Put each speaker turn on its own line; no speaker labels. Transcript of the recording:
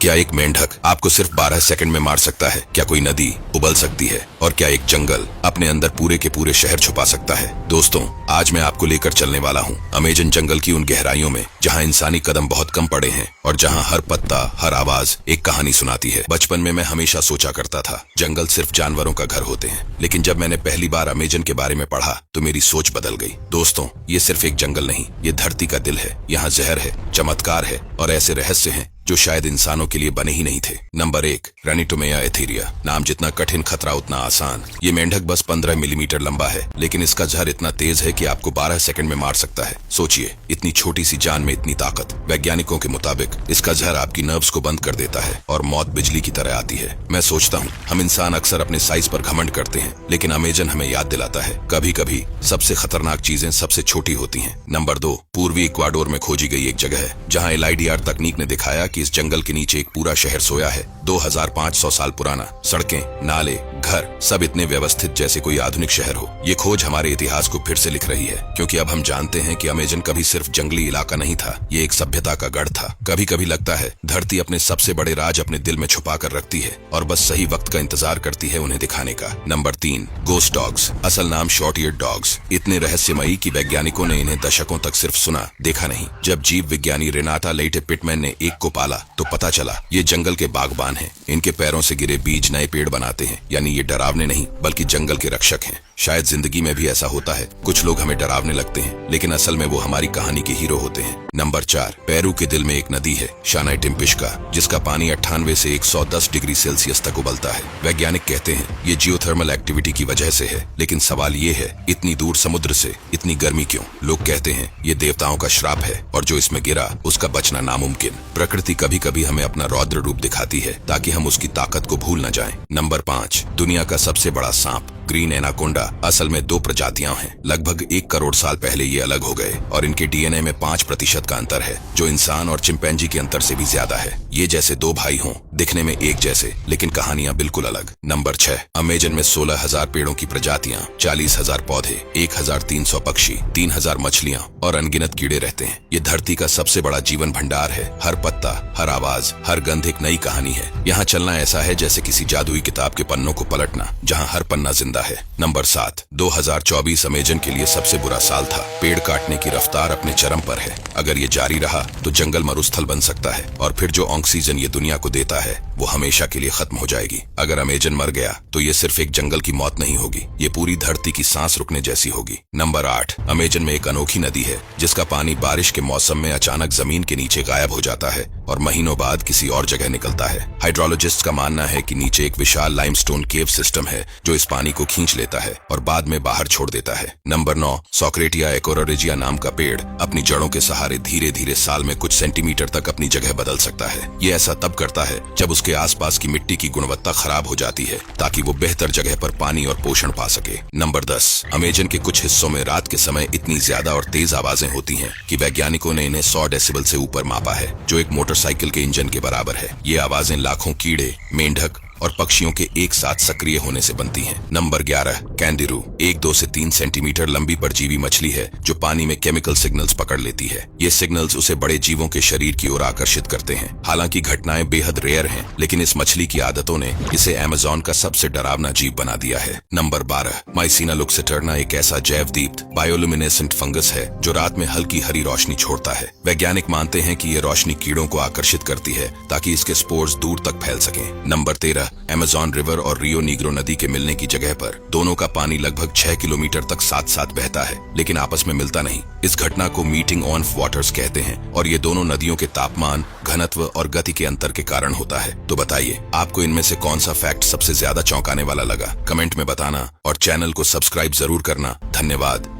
क्या एक मेंढक आपको सिर्फ 12 सेकंड में मार सकता है? क्या कोई नदी उबल सकती है? और क्या एक जंगल अपने अंदर पूरे के पूरे शहर छुपा सकता है? दोस्तों, आज मैं आपको लेकर चलने वाला हूँ अमेजन जंगल की उन गहराइयों में जहाँ इंसानी कदम बहुत कम पड़े हैं और जहाँ हर पत्ता, हर आवाज एक कहानी सुनाती है। बचपन में मैं हमेशा सोचा करता था जंगल सिर्फ जानवरों का घर होते हैं, लेकिन जब मैंने पहली बार अमेजन के बारे में पढ़ा तो मेरी सोच बदल गई। दोस्तों, ये सिर्फ एक जंगल नहीं, ये धरती का दिल है। यहाँ जहर है, चमत्कार है और ऐसे रहस्य हैं जो शायद इंसानों के लिए बने ही नहीं थे। Number 1, रैनिटोमेया Etheria. नाम जितना कठिन, खतरा उतना आसान। ये मेंढक बस 15 मिलीमीटर लंबा है, लेकिन इसका जहर इतना तेज है कि आपको 12 सेकंड में मार सकता है। सोचिए, इतनी छोटी सी जान में इतनी ताकत। वैज्ञानिकों के मुताबिक इसका जहर आपकी नर्व्स को बंद कर देता है और मौत बिजली की तरह आती है। मैं सोचता हूँ हम इंसान अक्सर अपने साइज पर घमंड करते हैं, लेकिन अमेजन हमें याद दिलाता है कभी कभी सबसे खतरनाक चीजें सबसे छोटी होती हैं। नंबर 2, पूर्वी इक्वाडोर में खोजी गई एक जगह है जहाँ LIDR तकनीक ने दिखाया कि इस जंगल के नीचे एक पूरा शहर सोया है। 2500 साल पुराना। सड़कें, नाले, घर सब इतने व्यवस्थित जैसे कोई आधुनिक शहर हो। ये खोज हमारे इतिहास को फिर से लिख रही है, क्योंकि अब हम जानते हैं कि अमेजन कभी सिर्फ जंगली इलाका नहीं था, ये एक सभ्यता का गढ़ था। कभी कभी लगता है धरती अपने सबसे बड़े राज अपने दिल में छुपा कर रखती है और बस सही वक्त का इंतजार करती है उन्हें दिखाने का। Number 3, ghost dogs. असल नाम शॉर्ट ईयर्ड डॉग्स। इतने रहस्यमयी कि वैज्ञानिकों ने इन्हें दशकों तक सिर्फ सुना, देखा नहीं। जब जीव विज्ञानी रेनाटा लेटे पिटमैन ने एक को पाला तो पता चला ये जंगल के बागबान हैं। इनके पैरों से गिरे बीज नए पेड़ बनाते हैं। यानी ये डरावने नहीं बल्कि जंगल के रक्षक हैं। शायद जिंदगी में भी ऐसा होता है, कुछ लोग हमें डरावने लगते हैं, लेकिन असल में वो हमारी कहानी के हीरो होते हैं। नंबर 4, पेरू के दिल में एक नदी है, शानाई टिम्पिश्का, जिसका पानी 98 से 110 डिग्री सेल्सियस तक उबलता है। वैज्ञानिक कहते हैं ये जियोथर्मल एक्टिविटी की वजह से है, लेकिन सवाल ये है इतनी दूर समुद्र से इतनी गर्मी क्यों? लोग कहते हैं ये देवताओं का श्राप है और जो इसमें गिरा उसका बचना नामुमकिन। प्रकृति कभी कभी हमें अपना रौद्र रूप दिखाती है ताकि हम उसकी ताकत को भूल न जाएं। नंबर 5, दुनिया का सबसे बड़ा सांप, ग्रीन एनाकोंडा। असल में 2 प्रजातियां हैं। लगभग 1 करोड़ साल पहले ये अलग हो गए और इनके DNA में 5% का अंतर है, जो इंसान और चिंपैंजी के अंतर से भी ज्यादा है। ये जैसे 2 भाई हों, दिखने में एक जैसे, लेकिन कहानियां बिल्कुल अलग। नंबर 6, अमेजन में 16,000 पेड़ों की प्रजातियां, 40,000 पौधे, 1,300 पक्षी, 3,000 मछलियां और अनगिनत कीड़े रहते हैं। ये धरती का सबसे बड़ा जीवन भंडार है। हर पत्ता, हर आवाज, हर गंध एक नई कहानी है। यहाँ चलना ऐसा है जैसे किसी जादुई किताब के पन्नों को पलटना, जहाँ हर पन्ना जिंदा है। नंबर 7, 2024 अमेजन के लिए सबसे बुरा साल था। पेड़ काटने की रफ्तार अपने चरम पर है। अगर ये जारी रहा तो जंगल मरुस्थल बन सकता है और फिर जो ऑक्सीजन ये दुनिया को देता है वो हमेशा के लिए खत्म हो जाएगी। अगर अमेजन मर गया तो ये सिर्फ एक जंगल की मौत नहीं होगी, ये पूरी धरती की सांस रुकने जैसी होगी। नंबर 8, अमेजन में एक अनोखी नदी है जिसका पानी बारिश के मौसम में अचानक जमीन के नीचे गायब हो जाता है और महीनों बाद किसी और जगह निकलता है। हाइड्रोलॉजिस्ट का मानना है कि नीचे एक विशाल लाइमस्टोन केव सिस्टम है जो इस पानी को खींच लेता है और बाद में बाहर छोड़ देता है। नंबर 9, सॉक्रेटिया एकोरोरिजिया नाम का पेड़ अपनी जड़ों के सहारे धीरे धीरे साल में कुछ सेंटीमीटर तक अपनी जगह बदल सकता है। ये ऐसा तब करता है जब उसके आसपास की मिट्टी की गुणवत्ता खराब हो जाती है, ताकि वो बेहतर जगह पर पानी और पोषण पा सके। नंबर 10, अमेजन के कुछ हिस्सों में रात के समय इतनी ज्यादा और तेज आवाजें होती हैं कि वैज्ञानिकों ने इन्हें 100 डेसिबल से ऊपर मापा है, जो एक मोटरसाइकिल के इंजन के बराबर है। ये आवाजें लाखों कीड़े, मेंढक और पक्षियों के एक साथ सक्रिय होने से बनती हैं। नंबर 11, कैंडिरू, 1-2 से 3 सेंटीमीटर लंबी परजीवी मछली है जो पानी में केमिकल सिग्नल्स पकड़ लेती है। ये सिग्नल्स उसे बड़े जीवों के शरीर की ओर आकर्षित करते हैं। हालांकि घटनाएं बेहद रेयर हैं, लेकिन इस मछली की आदतों ने इसे अमेज़न का सबसे डरावना जीव बना दिया है। नंबर 12, माइसिना लुक्सेटर्ना एक ऐसा जैव दीप्त बायोलुमिनेसेंट फंगस है जो रात में हल्की हरी रोशनी छोड़ता है। वैज्ञानिक मानते हैं कि ये रोशनी कीड़ों को आकर्षित करती है ताकि इसके स्पोर्स दूर तक फैल सकें। नंबर 13, अमेज़न रिवर और रियो नीग्रो नदी के मिलने की जगह पर दोनों का पानी लगभग 6 किलोमीटर तक साथ साथ बहता है, लेकिन आपस में मिलता नहीं। इस घटना को मीटिंग ऑन वाटर्स कहते हैं और ये दोनों नदियों के तापमान, घनत्व और गति के अंतर के कारण होता है। तो बताइए, आपको इनमें से कौन सा फैक्ट सबसे ज्यादा चौंकाने वाला लगा? कमेंट में बताना और चैनल को सब्सक्राइब जरूर करना। धन्यवाद।